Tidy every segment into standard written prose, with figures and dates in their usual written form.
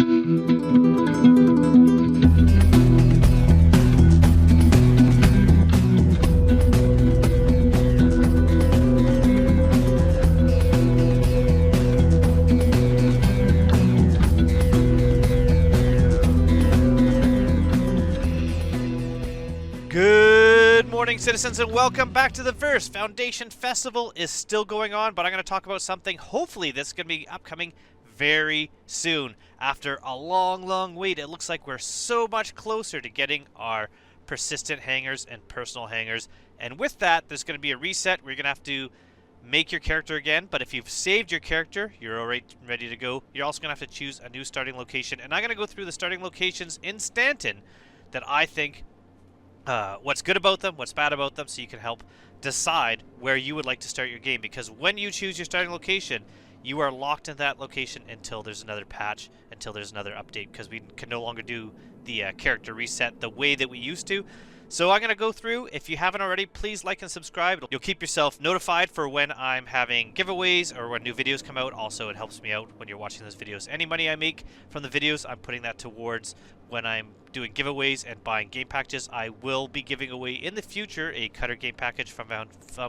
Good morning, citizens, and welcome back to the Verse. Foundation Festival is still going on, but I'm going to talk about something hopefully that's going to be upcoming very soon. After a long wait, it looks like we're so much closer to getting our persistent hangers and personal hangers. And with that, there's going to be a reset where you're going to have to make your character again. But if you've saved your character, you're already ready to go. You're also going to have to choose a new starting location. And I'm going to go through the starting locations in Stanton that I think what's good about them, what's bad about them, so you can help decide where you would like to start your game. Because when you choose your starting location, you are locked in that location until there's another patch, until there's another update, because we can no longer do the character reset the way that we used to. So I'm going to go through. If you haven't already, please like and subscribe. You'll keep yourself notified for when I'm having giveaways or when new videos come out. Also, it helps me out when you're watching those videos. Any money I make from the videos, I'm putting that towards when I'm doing giveaways and buying game packages. I will be giving away in the future a Cutter game package from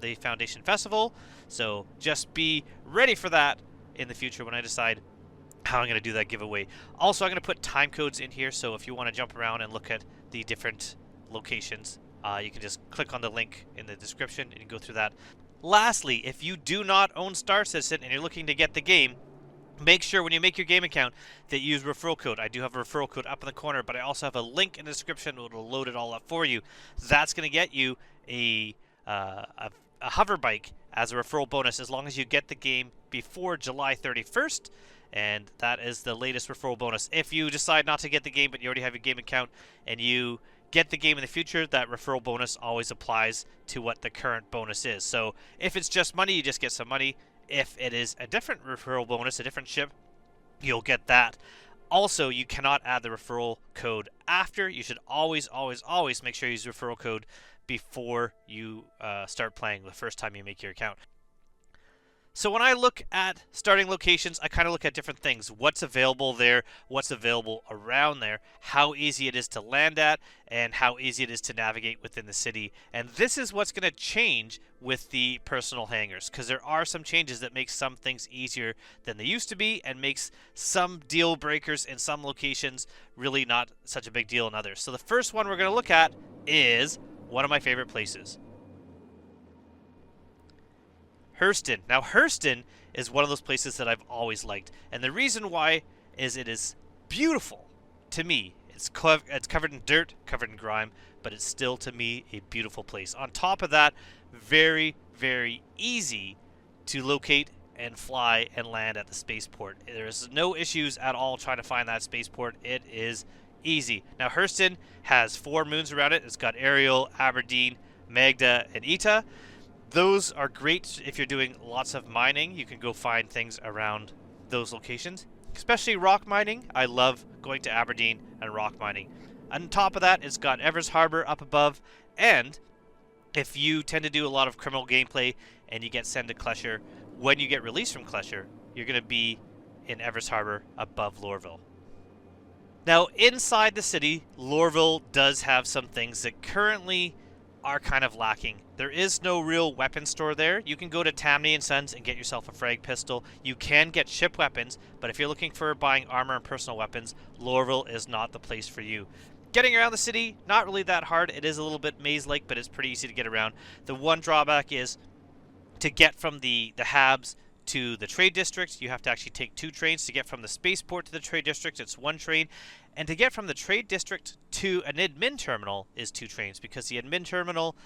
the Foundation Festival. So just be ready for that in the future when I decide how I'm going to do that giveaway. Also, I'm going to put time codes in here, so if you want to jump around and look at the different locations, you can just click on the link in the description and go through that. Lastly, if you do not own Star Citizen and you're looking to get the game, make sure when you make your game account that you use referral code. I do have a referral code up in the corner, but I also have a link in the description that will load it all up for you. That's going to get you a hover bike as a referral bonus as long as you get the game before July 31st. And that is the latest referral bonus. If you decide not to get the game, but you already have your game account and you get the game in the future, that referral bonus always applies to what the current bonus is. So if it's just money, you just get some money. If it is a different referral bonus, a different ship, you'll get that. Also, you cannot add the referral code after. You should always make sure you use the referral code before you start playing the first time you make your account. So when I look at starting locations, I kind of look at different things. What's available there, what's available around there, how easy it is to land at, and how easy it is to navigate within the city. And this is what's going to change with the personal hangars, because there are some changes that make some things easier than they used to be and makes some deal breakers in some locations really not such a big deal in others. So the first one we're going to look at is one of my favorite places. Hurston. Now, Hurston is one of those places that I've always liked. And the reason why is it is beautiful to me. It's covered in dirt, covered in grime, but it's still, to me, a beautiful place. On top of that, very easy to locate and fly and land at the spaceport. There's no issues at all trying to find that spaceport. It is easy. Now, Hurston has 4 moons around it. It's got Ariel, Aberdeen, Magda, and Eta. Those are great if you're doing lots of mining. You can go find things around those locations, especially rock mining. I love going to Aberdeen and rock mining. On top of that, it's got Evers Harbor up above, and if you tend to do a lot of criminal gameplay and you get sent to Klesher, when you get released from Klesher, you're going to be in Evers Harbor above Lorville. Now, inside the city, Lorville does have some things that currently are kind of lacking. There is no real weapon store there. You can go to Tammany and Sons and get yourself a frag pistol. You can get ship weapons, but if you're looking for buying armor and personal weapons, Lorville is not the place for you. Getting around the city, not really that hard. It is a little bit maze-like, but it's pretty easy to get around. The one drawback is to get from the Habs to the trade district, you have to actually take 2 trains. To get from the spaceport to the trade district, it's 1 train. And to get from the trade district to an admin terminal is 2 trains, because the admin terminal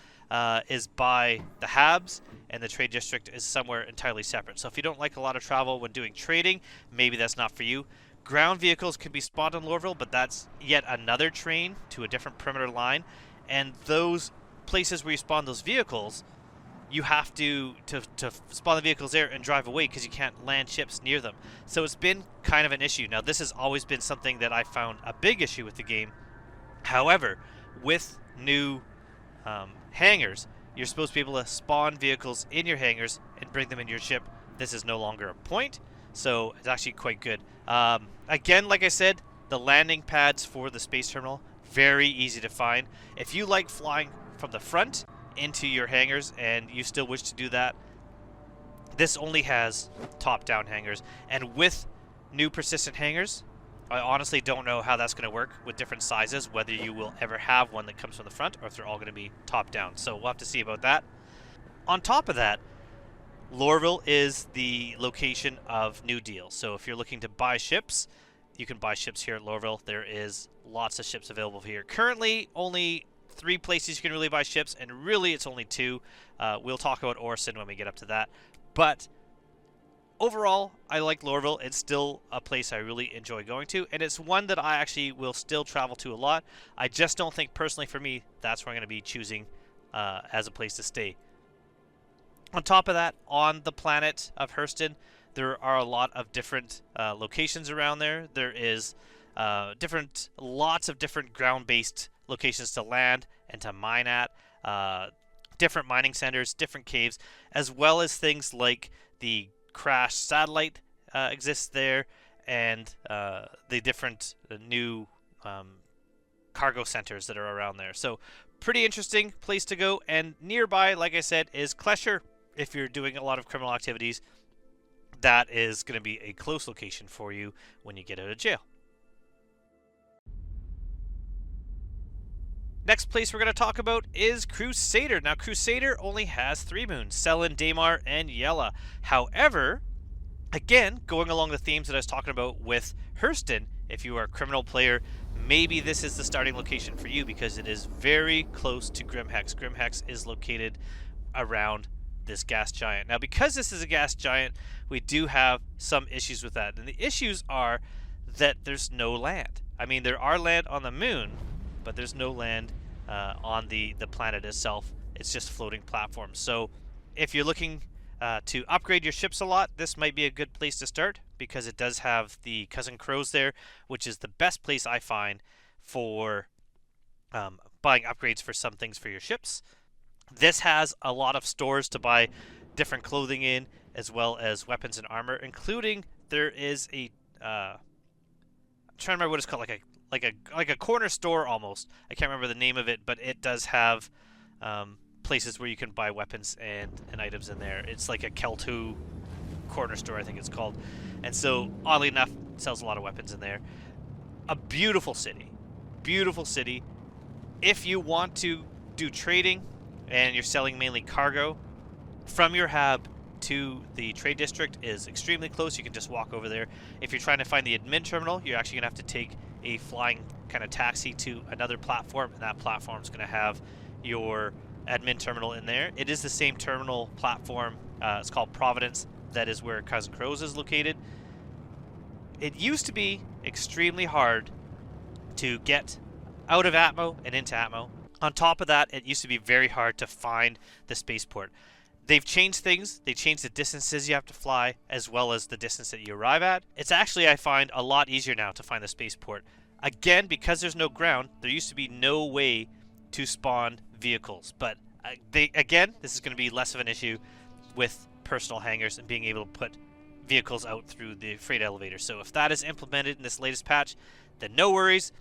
is by the Habs and the trade district is somewhere entirely separate. So if you don't like a lot of travel when doing trading, maybe that's not for you. Ground vehicles can be spawned in Lorville, but that's yet another train to a different perimeter line. And those places where you spawn those vehicles, you have to spawn the vehicles there and drive away because you can't land ships near them. So it's been kind of an issue. Now, this has always been something that I found a big issue with the game. However, with new hangars, you're supposed to be able to spawn vehicles in your hangars and bring them in your ship. This is no longer a point. so it's actually quite good. Again, like I said, the landing pads for the space terminal, very easy to find. If you like flying from the front into your hangars and you still wish to do that, this only has top-down hangars. And with new persistent hangars, I honestly don't know how that's going to work with different sizes, whether you will ever have one that comes from the front or if they're all going to be top-down. So we'll have to see about that. On top of that, Lorville is the location of New Deal. So if you're looking to buy ships, you can buy ships here at Lorville. There is lots of ships available here. Currently, only 3 places you can really buy ships, and really it's only 2. We'll talk about Orson when we get up to that. But overall, I like Lorville. It's still a place I really enjoy going to, and it's one that I actually will still travel to a lot. I just don't think, personally for me, that's where I'm going to be choosing as a place to stay. On top of that, on the planet of Hurston, there are a lot of different locations around there. There is lots of different ground-based locations to land and to mine at, different mining centers, different caves, as well as things like the crashed satellite exists there, and the different new cargo centers that are around there. So pretty interesting place to go. And nearby, like I said, is Klesher. If you're doing a lot of criminal activities, that is going to be a close location for you when you get out of jail. Next place we're going to talk about is Crusader. Now, Crusader only has 3 moons: Selin, Daymar, and Yela. However, again, going along the themes that I was talking about with Hurston, if you are a criminal player, maybe this is the starting location for you because it is very close to Grimhex. Grimhex is located around this gas giant. Now, because this is a gas giant, we do have some issues with that. And the issues are that there's no land. I mean, there are land on the moon, but there's no land on the planet itself. It's just floating platforms. So if you're looking to upgrade your ships a lot, this might be a good place to start because it does have the Cousin Crows there, which is the best place I find for buying upgrades for some things for your ships. This has a lot of stores to buy different clothing in, as well as weapons and armor, including there is a I'm trying to remember what it's called, like a corner store almost. I can't remember the name of it, but it does have places where you can buy weapons and items in there. It's like a Keltu corner store, I think it's called. And so, oddly enough, it sells a lot of weapons in there. A beautiful city. Beautiful city. If you want to do trading and you're selling mainly cargo, from your hab to the trade district is extremely close. You can just walk over there. If you're trying to find the admin terminal, you're actually going to have to take a flying kind of taxi to another platform, and that platform is going to have your admin terminal in there. It is the same terminal platform. It's called Providence. That is where Cousin Crows is located. It used to be extremely hard to get out of Atmo and into Atmo. On top of that, it used to be very hard to find the spaceport. They've changed things. They changed the distances you have to fly, as well as the distance that you arrive at. It's actually, I find, a lot easier now to find the spaceport. Again, because there's no ground, there used to be no way to spawn vehicles. But again, this is going to be less of an issue with personal hangars and being able to put vehicles out through the freight elevator. So if that is implemented in this latest patch, then no worries.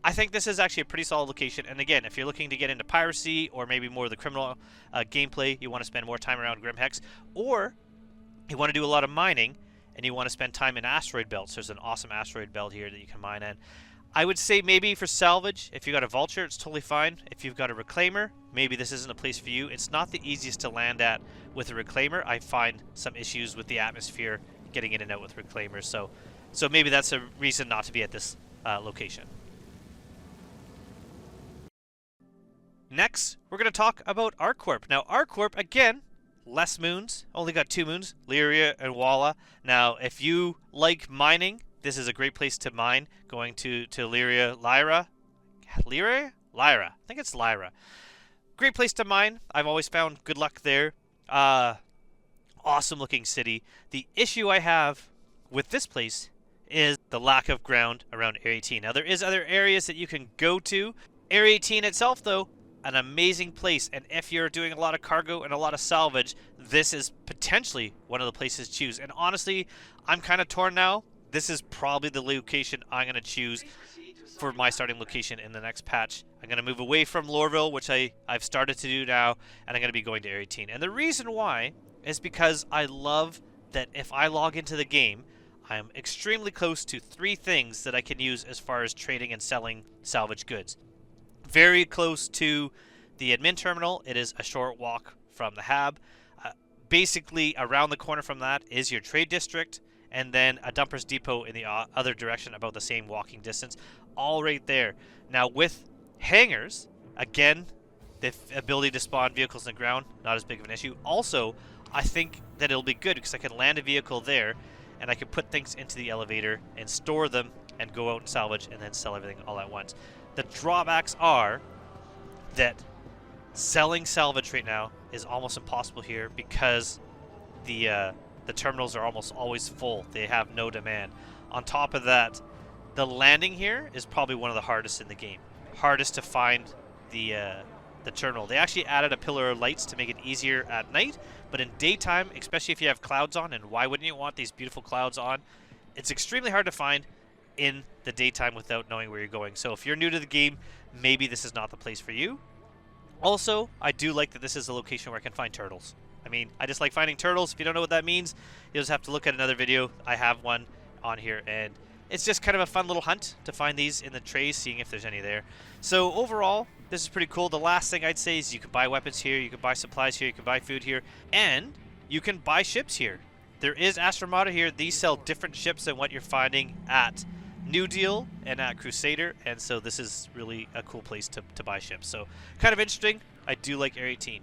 I think this is actually a pretty solid location. And again, if you're looking to get into piracy or maybe more of the criminal gameplay, you want to spend more time around Grimhex, or you want to do a lot of mining and you want to spend time in asteroid belts. There's an awesome asteroid belt here that you can mine in. I would say maybe for salvage, if you got a vulture, it's totally fine. If you've got a reclaimer, maybe this isn't a place for you. It's not the easiest to land at with a reclaimer. I find some issues with the atmosphere getting in and out with reclaimers. So maybe that's a reason not to be at this location. Next, we're going to talk about ArcCorp. Now, ArcCorp, again, less moons. Only got 2 moons, Lyria and Walla. Now, if you like mining, this is a great place to mine. Going to Lyria, Lyra? Lyra. I think it's Lyra. Great place to mine. I've always found good luck there. Awesome looking city. The issue I have with this place is the lack of ground around Area 18. Now, there is other areas that you can go to. Area 18 itself, though, an amazing place, and if you're doing a lot of cargo and a lot of salvage, this is potentially one of the places to choose. And honestly, I'm kind of torn now. This is probably the location I'm going to choose for my starting location in the next patch. I'm going to move away from Lorville, which I've started to do now, and I'm going to be going to Area 18. And the reason why is because I love that if I log into the game, I am extremely close to 3 things that I can use as far as trading and selling salvage goods. Very close to the admin terminal. It is a short walk from the hab. Basically, around the corner from that is your trade district, and then a dumper's depot in the other direction, about the same walking distance, all right there. Now with hangars, again, the ability to spawn vehicles in the ground, not as big of an issue. Also, I think that it'll be good because I can land a vehicle there, and I can put things into the elevator and store them and go out and salvage and then sell everything all at once. The drawbacks are that selling salvage right now is almost impossible here because the terminals are almost always full. They have no demand. On top of that, the landing here is probably one of the hardest in the game. Hardest to find the terminal. They actually added a pillar of lights to make it easier at night, but in daytime, especially if you have clouds on, and why wouldn't you want these beautiful clouds on, it's extremely hard to find in the daytime without knowing where you're going. So if you're new to the game, maybe this is not the place for you. Also, I do like that this is a location where I can find turtles. I mean, I just like finding turtles. If you don't know what that means, you'll just have to look at another video. I have one on here, and it's just kind of a fun little hunt to find these in the trays, seeing if there's any there. So overall, this is pretty cool. The last thing I'd say is you can buy weapons here, you can buy supplies here, you can buy food here, and you can buy ships here. There is Astromata here. These sell different ships than what you're finding at New Deal and at Crusader, and so this is really a cool place to buy ships. So kind of interesting. I do like Area 18.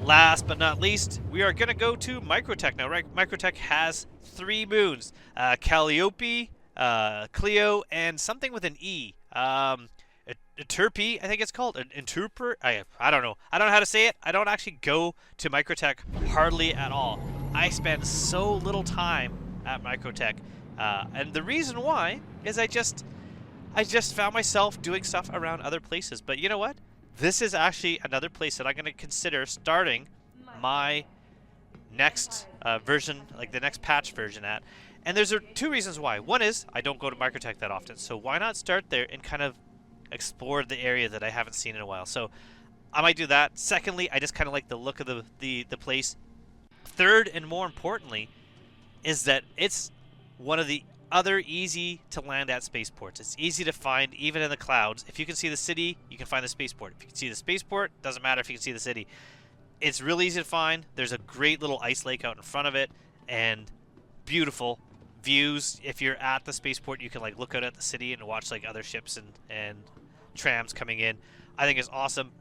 Last but not least, we are going to go to Microtech now. Right? Microtech has 3 moons. Calliope, Clio, and something with an E. Interpe, I think it's called. Interper? I don't know. I don't know how to say it. I don't actually go to Microtech hardly at all. I spend so little time at Microtech. And the reason why is I just found myself doing stuff around other places. But you know what? This is actually another place that I'm going to consider starting my next version, like the next patch version at. And there's 2 reasons why. One is I don't go to Microtech that often, so why not start there and kind of explore the area that I haven't seen in a while. So I might do that. Secondly, I just kind of like the look of the place. Third, and more importantly, is that it's one of the other easy to land at spaceports. It's easy to find even in the clouds. If you can see the city, you can find the spaceport. If you can see the spaceport, doesn't matter if you can see the city. It's really easy to find. There's a great little ice lake out in front of it, and beautiful views. If you're at the spaceport, you can like look out at the city and watch like other ships and trams coming in. I think it's awesome.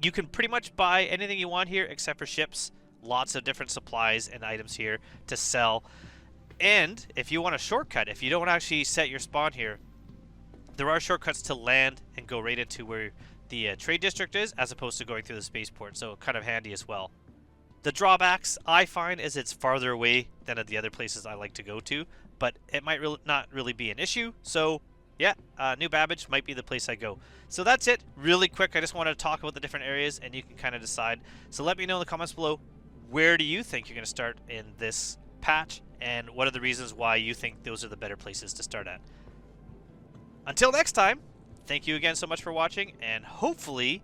You can pretty much buy anything you want here except for ships. Lots of different supplies and items here to sell. And if you want a shortcut, if you don't actually set your spawn here, there are shortcuts to land and go right into where the trade district is, as opposed to going through the spaceport, so kind of handy as well. The drawbacks I find is it's farther away than at the other places I like to go to, but it might not really be an issue. So yeah, New Babbage might be the place I go. So that's it. Really quick, I just wanted to talk about the different areas, and you can kind of decide. So let me know in the comments below, where do you think you're going to start in this patch, and what are the reasons why you think those are the better places to start at. Until next time, thank you again so much for watching, and hopefully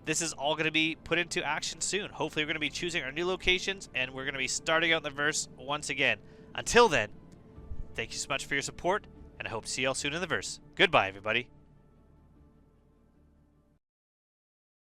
this is all going to be put into action soon. Hopefully we're going to be choosing our new locations, and we're going to be starting out the verse once again. Until then, thank you so much for your support, and I hope to see you all soon in the verse. Goodbye, everybody.